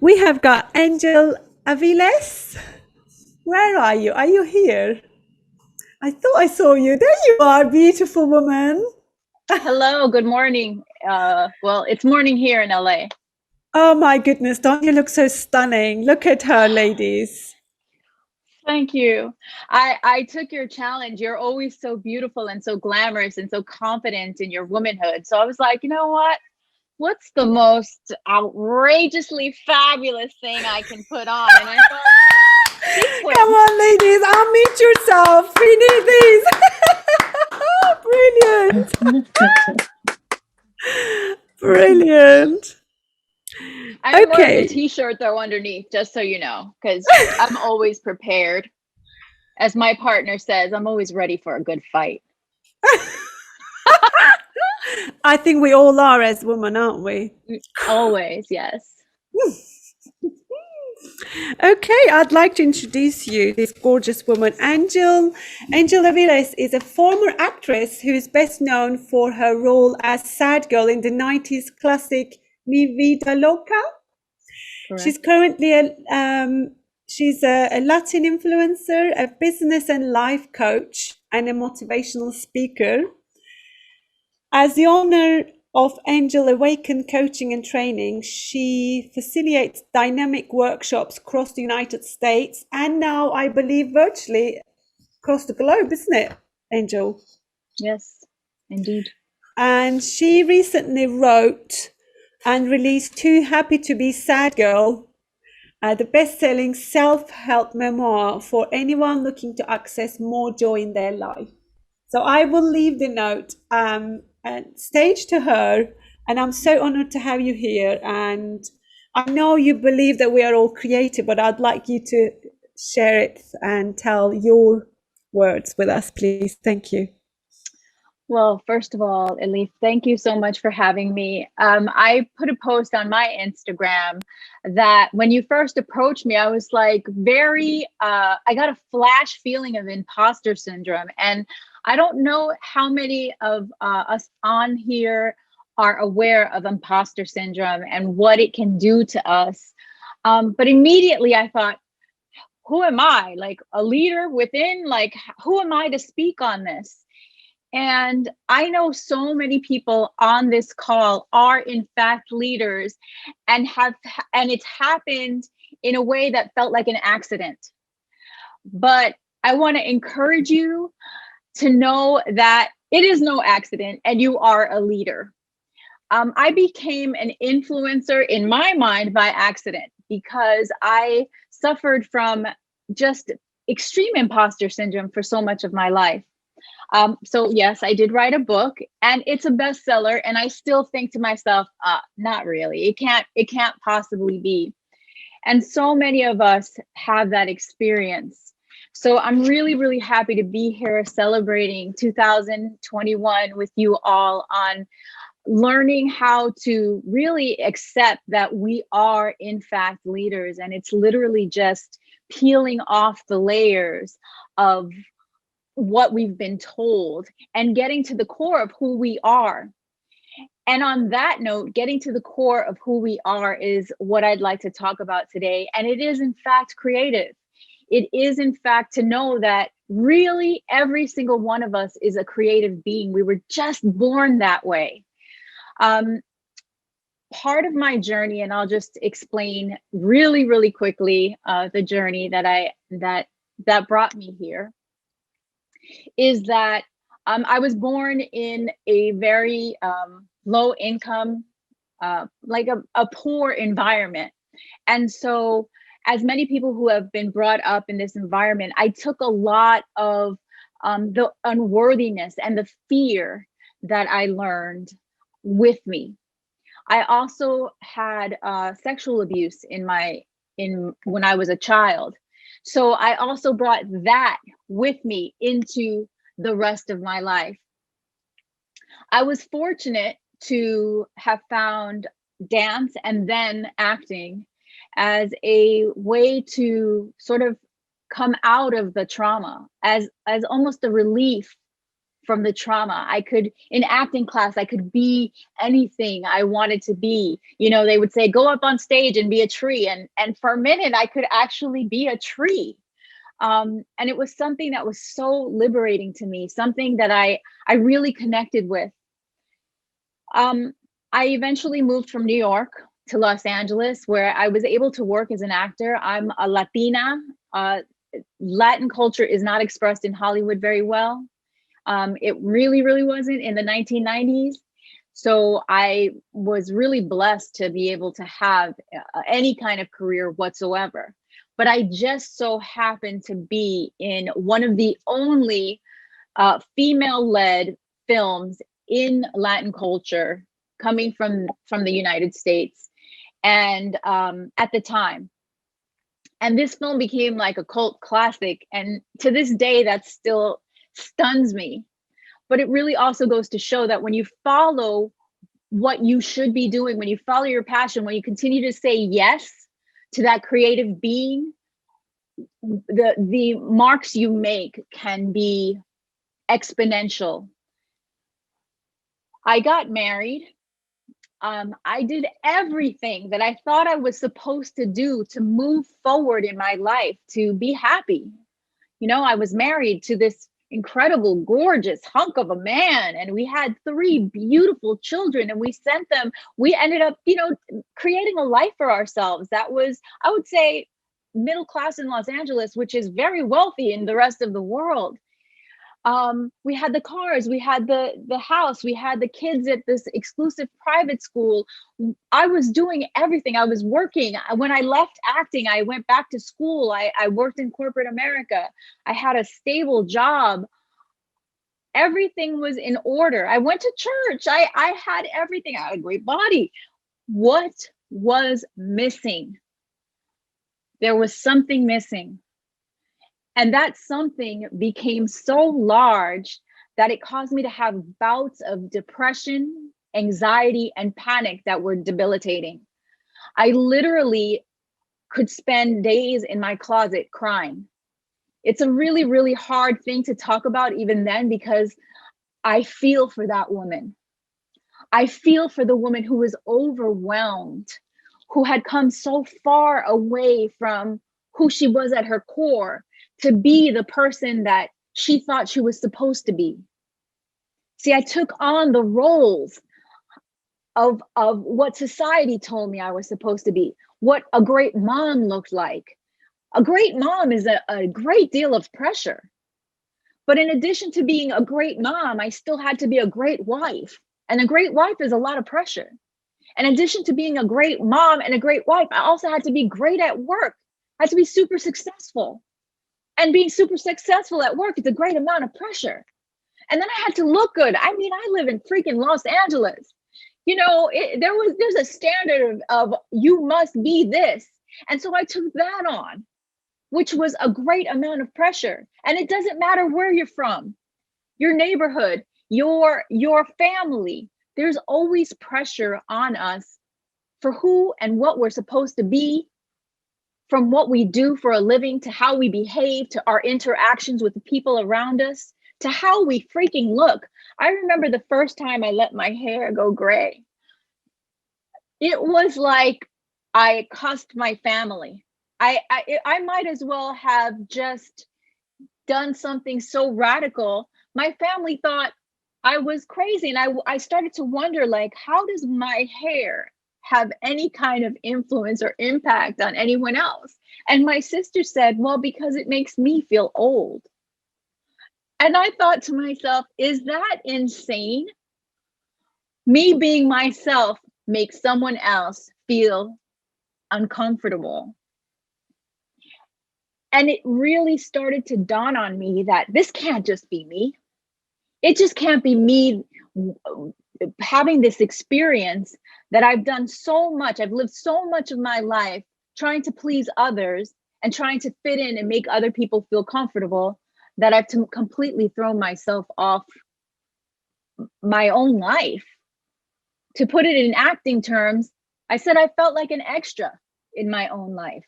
We have got Angel Aviles. Where are you? Are you here? I thought I saw you. There you are, beautiful woman. Hello, good morning. Well, it's morning here in LA. Oh my goodness, don't you look so stunning? Look at her, ladies. Thank you. I took your challenge. You're always so beautiful and so glamorous and so confident in your womanhood. So I was like, you know what? What's the most outrageously fabulous thing I can put on? And I thought, this Come way. on, ladies, unmute yourself. We need these. Brilliant. Brilliant. I'm wearing a Okay. t-shirt though underneath, just so you know, because I'm always prepared. As my partner says, I'm always ready for a good fight. I think we all are as women, aren't we? Always, yes. Okay, I'd like to introduce you this gorgeous woman, Angel. Angel Aviles is a former actress who is best known for her role as sad girl in the 90s classic Mi Vida Loca. She's Correct. currently a Latin influencer, a business and life coach, and a motivational speaker. As the owner of Angel Awaken Coaching and Training, she facilitates dynamic workshops across the United States and now, I believe, virtually across the globe, isn't it, Angel? Yes, indeed. And she recently wrote and released Too Happy to Be Sad Girl, the best-selling self-help memoir for anyone looking to access more joy in their life. So I will leave the note and stage to her, and I'm so honored to have you here. And I know you believe that we are all creative, but I'd like you to share it and tell your words with us, please. Thank you. Well, first of all, Elif, thank you so much for having me. I put a post on my Instagram that when you first approached me, I was like I got a flash feeling of imposter syndrome. And I don't know how many of us on here are aware of imposter syndrome and what it can do to us. But immediately I thought, who am I? Like a leader within? Like, who am I to speak on this? And I know so many people on this call are in fact leaders and it's happened in a way that felt like an accident. But I want to encourage you to know that it is no accident and you are a leader. I became an influencer in my mind by accident because I suffered from just extreme imposter syndrome for so much of my life. So yes, I did write a book and it's a bestseller. And I still think to myself, not really. It can't possibly be. And so many of us have that experience. So I'm really, really happy to be here celebrating 2021 with you all on learning how to really accept that we are in fact leaders. And it's literally just peeling off the layers of what we've been told and getting to the core of who we are. And on that note, getting to the core of who we are is what I'd like to talk about today. And it is, in fact, creative. It is, in fact, to know that really every single one of us is a creative being. We were just born that way. Part of my journey, and I'll just explain really, really quickly the journey that brought me here, is that I was born in a very low income, like a poor environment. And so, as many people who have been brought up in this environment, I took a lot of the unworthiness and the fear that I learned with me. I also had sexual abuse in when I was a child. So I also brought that with me into the rest of my life. I was fortunate to have found dance and then acting as a way to sort of come out of the trauma, as almost a relief from the trauma. I could, in acting class, I could be anything I wanted to be. You know, they would say, go up on stage and be a tree. And for a minute, I could actually be a tree. And it was something that was so liberating to me, something that I really connected with. I eventually moved from New York to Los Angeles, where I was able to work as an actor. I'm a Latina. Latin culture is not expressed in Hollywood very well. It really, really wasn't in the 1990s. So I was really blessed to be able to have any kind of career whatsoever. But I just so happened to be in one of the only female-led films in Latin culture coming from the United States, and at the time. And this film became like a cult classic, and to this day that still stuns me. But it really also goes to show that when you follow what you should be doing, when you follow your passion, when you continue to say yes to that creative being, the marks you make can be exponential. I got married. I did everything that I thought I was supposed to do to move forward in my life, to be happy. You know, I was married to this incredible, gorgeous hunk of a man, and we had 3 beautiful children, and we ended up, you know, creating a life for ourselves that was, I would say, middle class in Los Angeles, which is very wealthy in the rest of the world. We had the cars, we had the house, we had the kids at this exclusive private school. I was doing everything. I was working. When I left acting, I went back to school. I worked in corporate America. I had a stable job. Everything was in order. I went to church. I had everything. I had a great body. What was missing? There was something missing. And that something became so large that it caused me to have bouts of depression, anxiety, and panic that were debilitating. I literally could spend days in my closet crying. It's a really, really hard thing to talk about even then, because I feel for that woman. I feel for the woman who was overwhelmed, who had come so far away from who she was at her core, to be the person that she thought she was supposed to be. See, I took on the roles of what society told me I was supposed to be, what a great mom looked like. A great mom is a great deal of pressure. But in addition to being a great mom, I still had to be a great wife. And a great wife is a lot of pressure. In addition to being a great mom and a great wife, I also had to be great at work. I had to be super successful. And being super successful at work is a great amount of pressure. And then I had to look good. I mean, I live in freaking Los Angeles. You know, there's a standard of you must be this. And so I took that on, which was a great amount of pressure. And it doesn't matter where you're from, your neighborhood, your family, there's always pressure on us for who and what we're supposed to be, from what we do for a living, to how we behave, to our interactions with the people around us, to how we freaking look. I remember the first time I let my hair go gray. It was like I cussed my family. I might as well have just done something so radical. My family thought I was crazy, and I started to wonder, like, how does my hair have any kind of influence or impact on anyone else? And my sister said, well, because it makes me feel old. And I thought to myself, is that insane? Me being myself makes someone else feel uncomfortable. And it really started to dawn on me that this can't just be me. It just can't be me having this experience that I've done so much. I've lived so much of my life trying to please others and trying to fit in and make other people feel comfortable, that I've completely thrown myself off my own life. To put it in acting terms, I said I felt like an extra in my own life.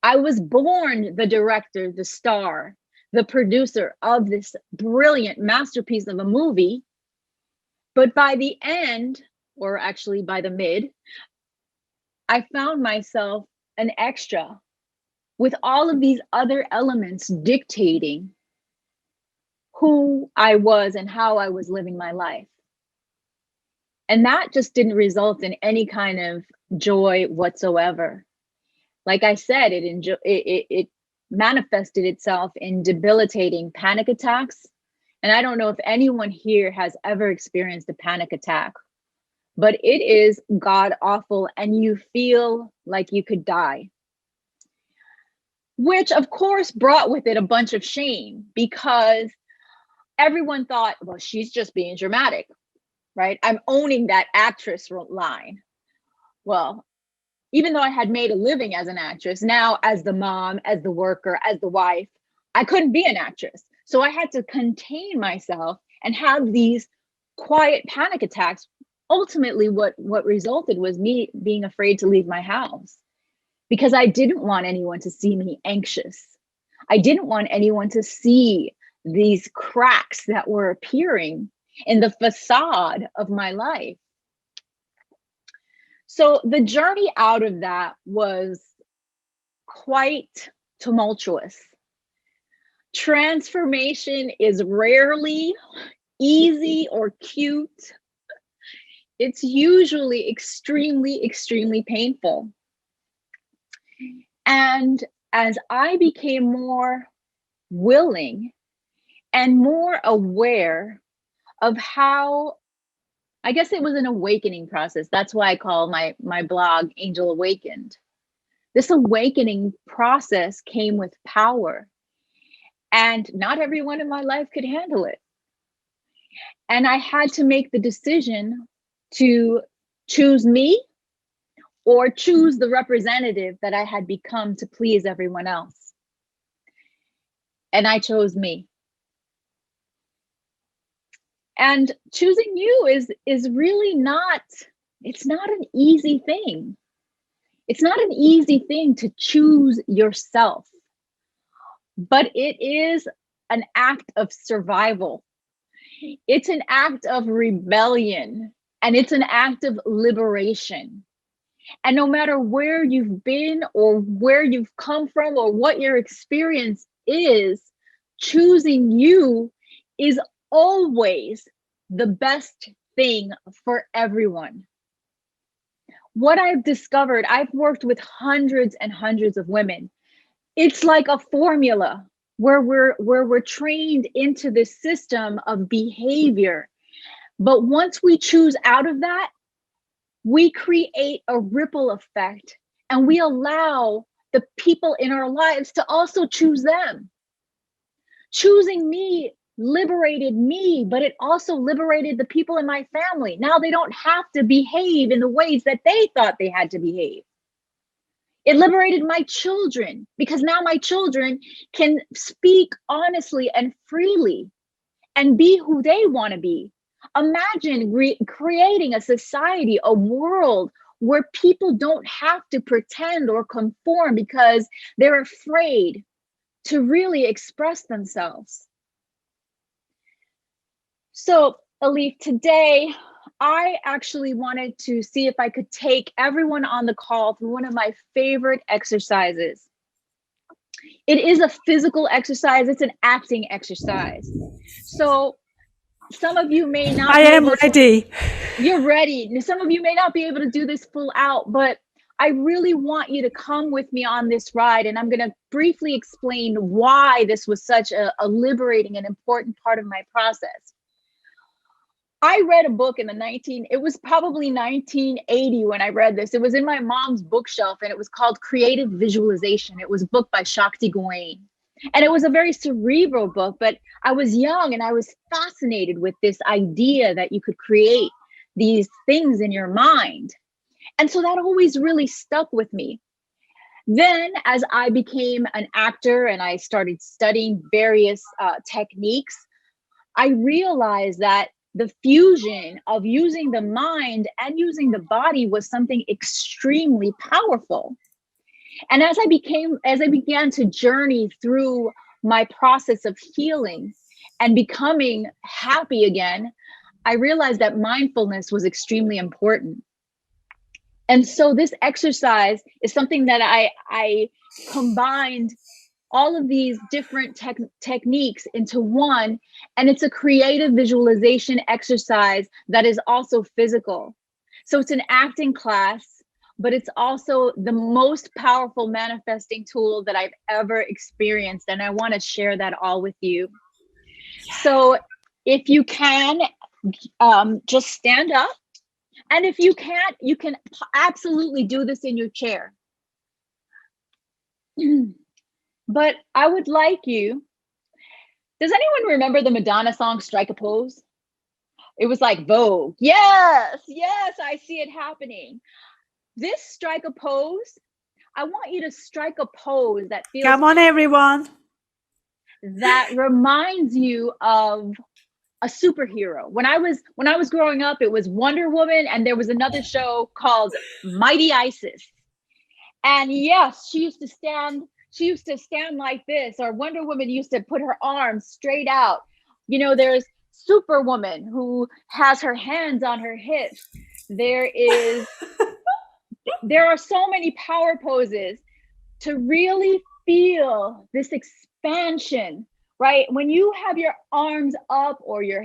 I was born the director, the star, the producer of this brilliant masterpiece of a movie. But by the end, or actually by the mid, I found myself an extra with all of these other elements dictating who I was and how I was living my life. And that just didn't result in any kind of joy whatsoever. Like I said, it manifested itself in debilitating panic attacks. And I don't know if anyone here has ever experienced a panic attack, but it is god awful, and you feel like you could die. Which of course brought with it a bunch of shame, because everyone thought, well, she's just being dramatic, right? I'm owning that actress line. Well, even though I had made a living as an actress, now as the mom, as the worker, as the wife, I couldn't be an actress. So I had to contain myself and have these quiet panic attacks. Ultimately, what resulted was me being afraid to leave my house, because I didn't want anyone to see me anxious. I didn't want anyone to see these cracks that were appearing in the facade of my life. So the journey out of that was quite tumultuous. Transformation is rarely easy or cute. It's usually extremely, extremely painful. And as I became more willing and more aware of how, I guess it was an awakening process. That's why I call my blog Angel Awakened. This awakening process came with power, and not everyone in my life could handle it. And I had to make the decision to choose me or choose the representative that I had become to please everyone else. And I chose me. And choosing you is really not, it's not an easy thing. It's not an easy thing to choose yourself, but it is an act of survival. It's an act of rebellion, and it's an act of liberation. And no matter where you've been or where you've come from or what your experience is, choosing you is always the best thing for everyone. What I've discovered, I've worked with hundreds and hundreds of women. It's like a formula where we're trained into this system of behavior. But once we choose out of that, we create a ripple effect, and we allow the people in our lives to also choose them. Choosing me liberated me, but it also liberated the people in my family. Now they don't have to behave in the ways that they thought they had to behave. It liberated my children, because now my children can speak honestly and freely and be who they want to be. Imagine creating a society, a world where people don't have to pretend or conform because they're afraid to really express themselves. So, Alif, today, I actually wanted to see if I could take everyone on the call through one of my favorite exercises. It is a physical exercise. It's an acting exercise. So some of you may not. I am ready. You're ready. Some of you may not be able to do this full out, but I really want you to come with me on this ride. And I'm going to briefly explain why this was such a liberating and important part of my process. I read a book in it was probably 1980 when I read this. It was in my mom's bookshelf, and it was called Creative Visualization. It was a book by Shakti Gawain. And it was a very cerebral book, but I was young and I was fascinated with this idea that you could create these things in your mind. And so that always really stuck with me. Then as I became an actor and I started studying various techniques, I realized that the fusion of using the mind and using the body was something extremely powerful. And as I began to journey through my process of healing and becoming happy again, I realized that mindfulness was extremely important. And so this exercise is something that I combined all of these different techniques into one, and it's a creative visualization exercise that is also physical. So it's an acting class, but it's also the most powerful manifesting tool that I've ever experienced, and I want to share that all with you. Yes. So if you can, just stand up, and if you can't, you can absolutely do this in your chair. But I would like you, does anyone remember the Madonna song, Strike a Pose? It was like Vogue. Yes, I see it happening. This strike a pose, I want you to strike a pose that feels... Come on, everyone. That reminds you of a superhero. When I was growing up, it was Wonder Woman, and there was another show called Mighty Isis. And yes, she used to stand like this, or Wonder Woman used to put her arms straight out. You know, there's Superwoman who has her hands on her hips. There are so many power poses to really feel this expansion, right? When you have your arms up or your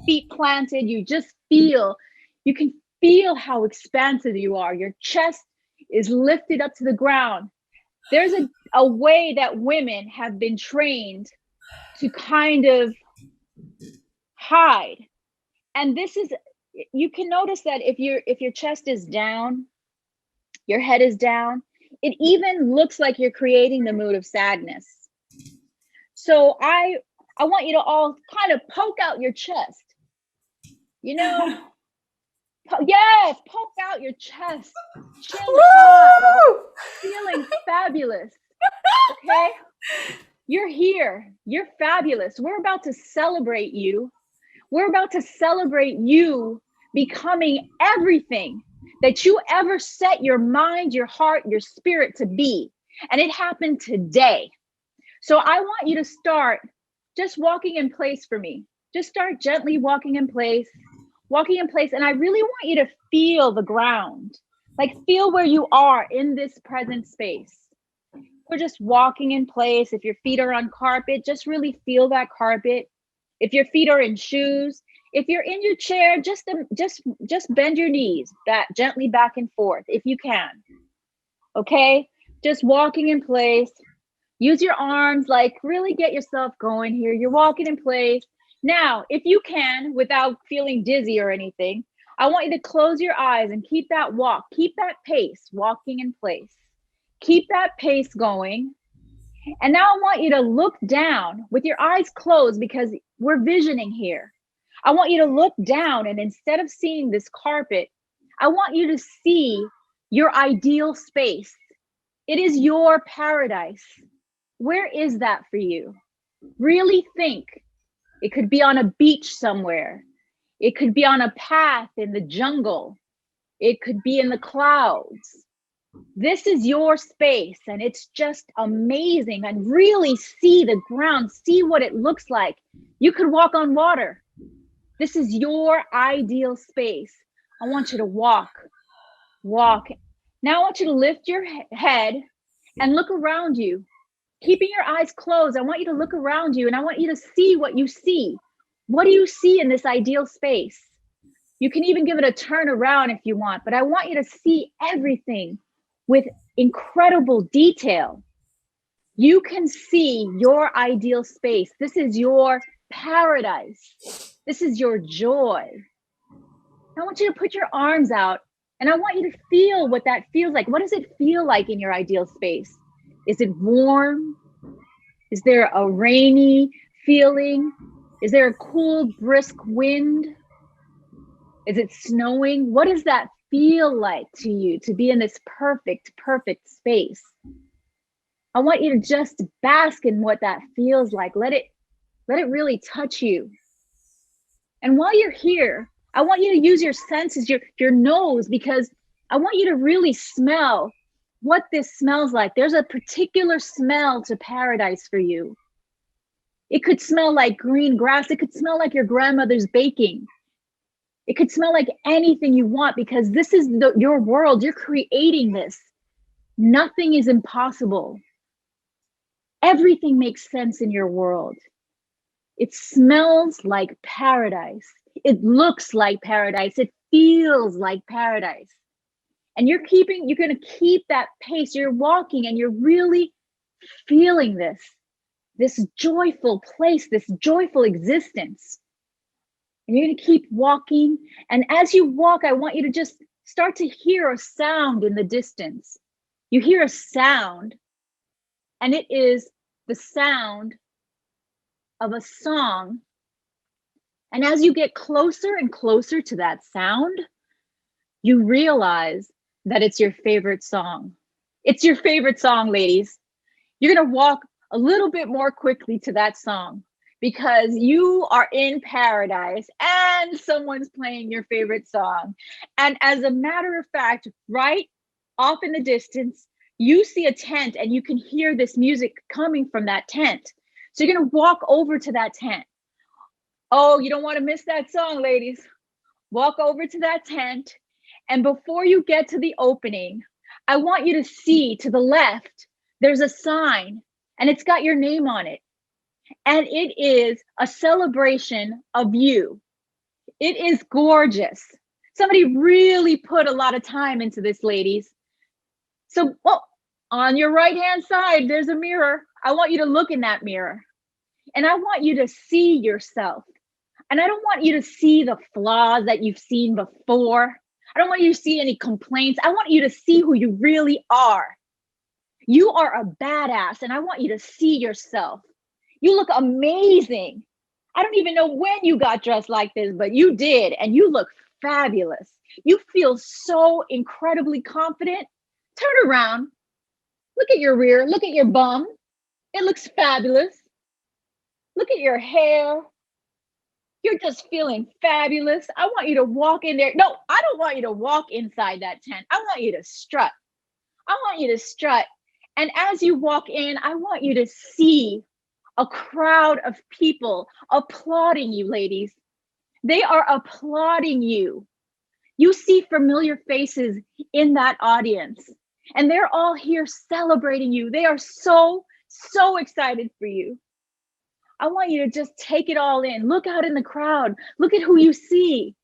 feet planted, you can feel how expansive you are. Your chest is lifted up to the ground. There's a way that women have been trained to kind of hide. And this is, you can notice that if your chest is down, your head is down, it even looks like you're creating the mood of sadness. So I want you to all kind of poke out your chest. You know, yes, poke out your chest. Chin high, feeling fabulous. Okay? You're here. You're fabulous. We're about to celebrate you. We're about to celebrate you becoming everything that you ever set your mind, your heart, your spirit to be. And it happened today. So I want you to start just walking in place for me. Just start gently walking in place. And I really want you to feel the ground, like feel where you are in this present space. We're just walking in place. If your feet are on carpet, just really feel that carpet. If your feet are in shoes, if you're in your chair, just bend your knees gently back and forth if you can. Okay? Just walking in place. Use your arms, like really get yourself going here. You're walking in place. Now, if you can, without feeling dizzy or anything, I want you to close your eyes and keep that walk, keep that pace, walking in place. Keep that pace going. And now I want you to look down with your eyes closed, because we're visioning here. I want you to look down, and instead of seeing this carpet, I want you to see your ideal space. It is your paradise. Where is that for you? Really think. It could be on a beach somewhere. It could be on a path in the jungle. It could be in the clouds. This is your space, and it's just amazing. And really see the ground, see what it looks like. You could walk on water. This is your ideal space. I want you to walk. Now I want you to lift your head and look around you. Keeping your eyes closed, I want you to look around you, and I want you to see what you see. What do you see in this ideal space? You can even give it a turn around if you want, but I want you to see everything with incredible detail. You can see your ideal space. This is your paradise. This is your joy. I want you to put your arms out, and I want you to feel what that feels like. What does it feel like in your ideal space? Is it warm? Is there a rainy feeling? Is there a cool, brisk wind? Is it snowing? What does that feel like to you to be in this perfect space? I want you to just bask in what that feels like. Let it really touch you. And while you're here, I want you to use your senses, your nose, because I want you to really smell what this smells like. There's a particular smell to paradise for you. It could smell like green grass. It could smell like your grandmother's baking. It could smell like anything you want, because this is your world. You're creating this. Nothing is impossible. Everything makes sense in your world. It smells like paradise. It looks like paradise. It feels like paradise. And you're going to keep that pace. You're walking and you're really feeling this joyful place, this joyful existence. And you're going to keep walking. And as you walk, I want you to just start to hear a sound in the distance. You hear a sound, and it is the sound of a song. And as you get closer and closer to that sound, you realize that it's your favorite song. It's your favorite song, ladies. You're going to walk a little bit more quickly to that song, because you are in paradise and someone's playing your favorite song. And as a matter of fact, right off in the distance, you see a tent and you can hear this music coming from that tent. So you're going to walk over to that tent. Oh, you don't want to miss that song, ladies. Walk over to that tent. And before you get to the opening, I want you to see to the left, there's a sign and it's got your name on it. And it is a celebration of you. It is gorgeous. Somebody really put a lot of time into this, ladies. So, well, on your right-hand side, there's a mirror. I want you to look in that mirror. And I want you to see yourself. And I don't want you to see the flaws that you've seen before. I don't want you to see any complaints. I want you to see who you really are. You are a badass, and I want you to see yourself. You look amazing. I don't even know when you got dressed like this, but you did, and you look fabulous. You feel so incredibly confident. Turn around. Look at your rear. Look at your bum. It looks fabulous. Look at your hair. You're just feeling fabulous. I want you to walk in there. No, I don't want you to walk inside that tent. I want you to strut. I want you to strut. And as you walk in, I want you to see a crowd of people applauding you, ladies. They are applauding you. You see familiar faces in that audience, and they're all here celebrating you. They are so, so excited for you. I want you to just take it all in. Look out in the crowd. Look at who you see.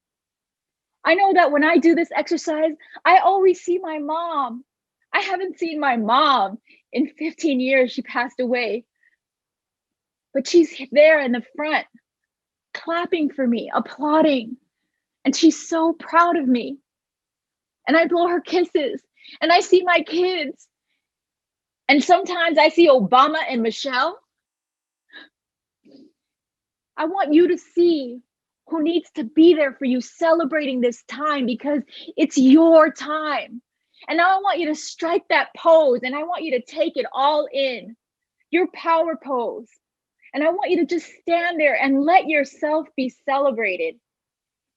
I know that when I do this exercise, I always see my mom. I haven't seen my mom in 15 years. She passed away. But she's there in the front, clapping for me, applauding. And she's so proud of me. And I blow her kisses. And I see my kids. And sometimes I see Obama and Michelle. I want you to see who needs to be there for you celebrating this time, because it's your time. And now I want you to strike that pose, and I want you to take it all in, your power pose. And I want you to just stand there and let yourself be celebrated,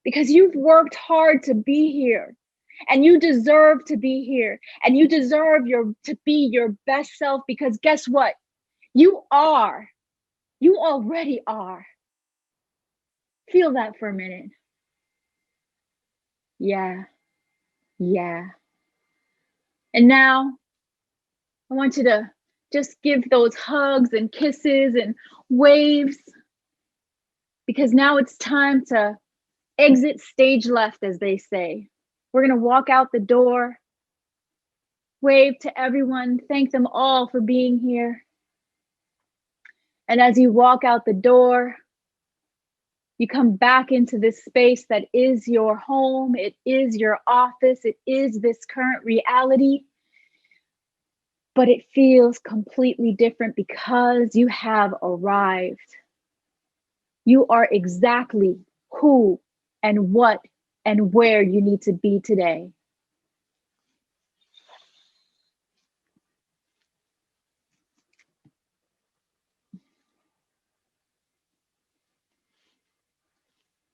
because you've worked hard to be here, and you deserve to be here, and you deserve to be your best self, because guess what? You already are. Feel that for a minute. Yeah. And now I want you to just give those hugs and kisses and waves, because now it's time to exit stage left, as they say. We're going to walk out the door, wave to everyone, thank them all for being here. And as you walk out the door, you come back into this space that is your home. It is your office. It is this current reality. But it feels completely different because you have arrived. You are exactly who and what and where you need to be today.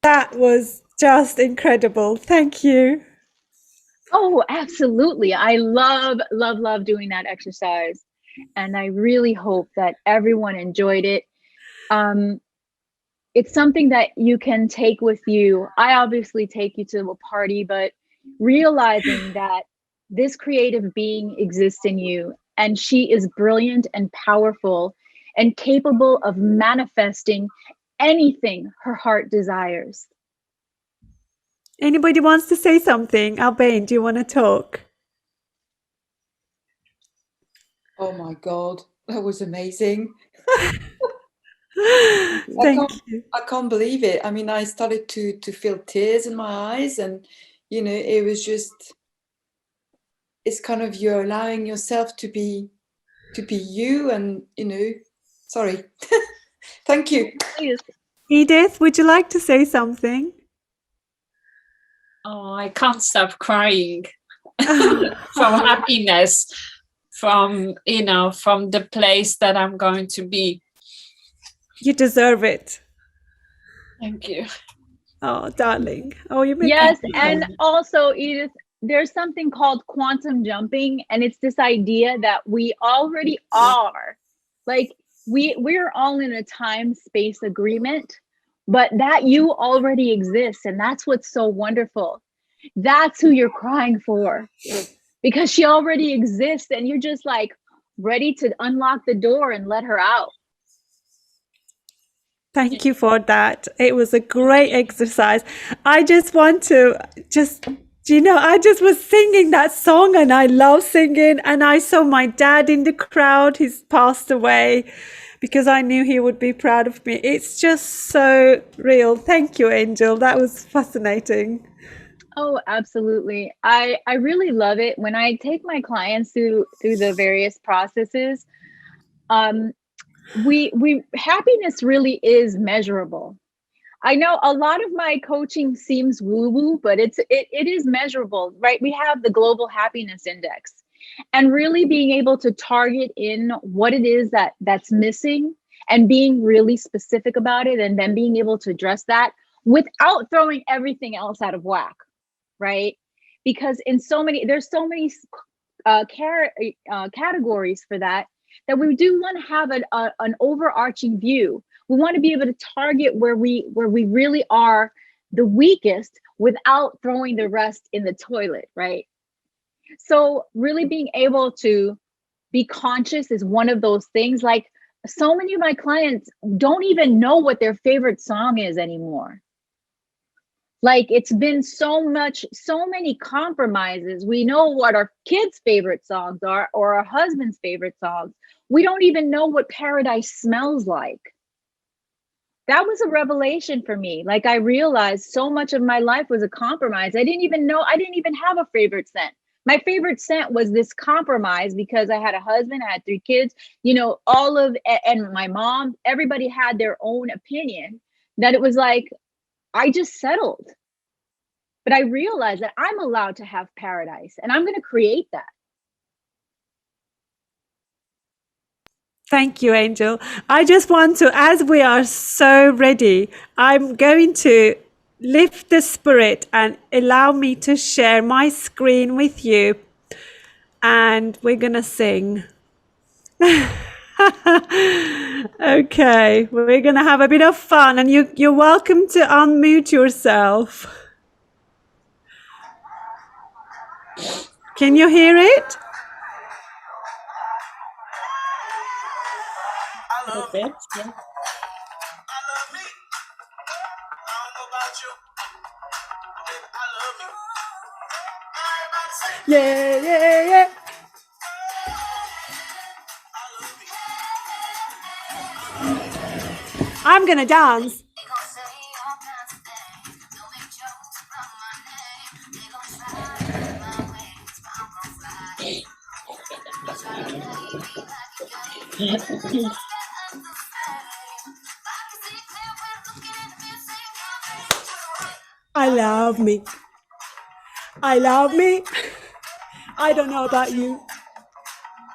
That was just incredible. Thank you. Oh, absolutely. I love, love, love doing that exercise. And I really hope that everyone enjoyed it. Um, it's something that you can take with you. I obviously take you to a party, but realizing that this creative being exists in you and she is brilliant and powerful and capable of manifesting anything her heart desires. Anybody wants to say something? Albane, do you want to talk? Oh my God, that was amazing. Thank you. I can't believe it. I mean, I started to feel tears in my eyes, and it was just, it's kind of you're allowing yourself to be you, and sorry. Thank you. Please. Edith, would you like to say something? Oh, I can't stop crying from happiness, from the place that I'm going to be. You deserve it. Thank you. Oh, darling. Oh, you make Yes, me and cry. also, Edith, there's something called quantum jumping, and it's this idea that we already are. Like we're all in a time-space agreement, but that you already exist, and that's what's so wonderful. That's who you're crying for, because she already exists, and you're just like ready to unlock the door and let her out. Thank you for that. It was a great exercise. I just want to I just was singing that song and I love singing. And I saw my dad in the crowd. He's passed away because I knew he would be proud of me. It's just so real. Thank you, Angel. That was fascinating. Oh, absolutely. I really love it when I take my clients through the various processes. We happiness really is measurable. I know a lot of my coaching seems woo-woo, but it is measurable, right? We have the global happiness index, and really being able to target in what it is that's missing and being really specific about it, and then being able to address that without throwing everything else out of whack, right? Because there's so many categories for that we do want to have an overarching view. We want to be able to target where we really are the weakest without throwing the rest in the toilet, right? So really being able to be conscious is one of those things. Like, so many of my clients don't even know what their favorite song is anymore. Like, it's been so many compromises. We know what our kids' favorite songs are or our husband's favorite songs. We don't even know what paradise smells like. That was a revelation for me. Like, I realized so much of my life was a compromise. I didn't even have a favorite scent. My favorite scent was this compromise because I had a husband, I had 3 kids, and my mom, everybody had their own opinion, that it was like, I just settled. But I realized that I'm allowed to have paradise, and I'm going to create that. Thank you, Angel. I just want to, as we are so ready, I'm going to lift the spirit and allow me to share my screen with you. And we're going to sing. Okay, we're going to have a bit of fun, and you're welcome to unmute yourself. Can you hear it? A bit, yeah. Yeah, yeah, yeah. I'm going to dance. I love me. I love me. I don't know about you.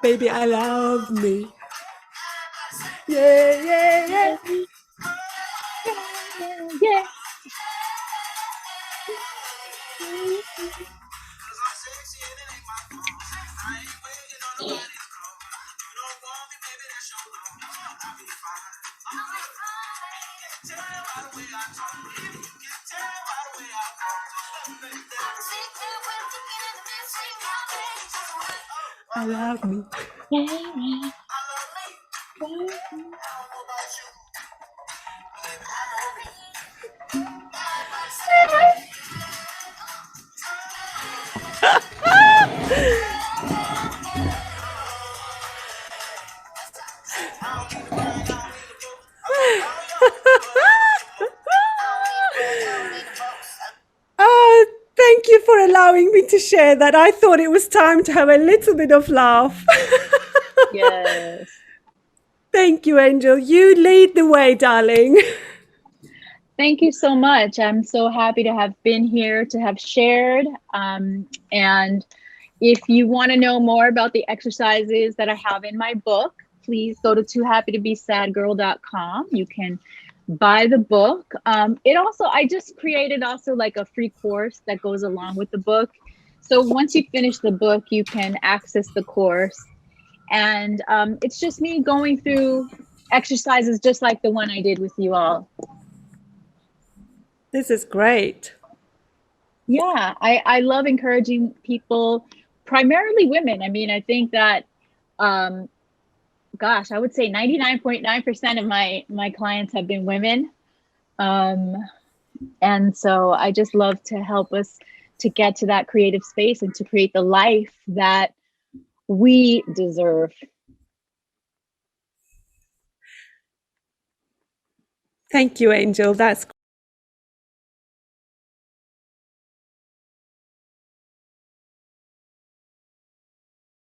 Baby, I love me. Yeah, yeah, yeah. Yeah. Allow me. Oh, thank you for allowing me to share that. I thought it was time to have a little bit of laugh. Yes. Thank you, Angel. You lead the way, darling. Thank you so much. I'm so happy to have been here, to have shared. And if you want to know more about the exercises that I have in my book, please go to toohappytobesadgirl.com. You can buy the book. I just created also like a free course that goes along with the book. So once you finish the book, you can access the course. And it's just me going through exercises just like the one I did with you all. This is great. Yeah, I love encouraging people, primarily women. I mean, I think that, I would say 99.9% of my clients have been women. And so I just love to help us to get to that creative space and to create the life that we deserve. Thank you, Angel. That's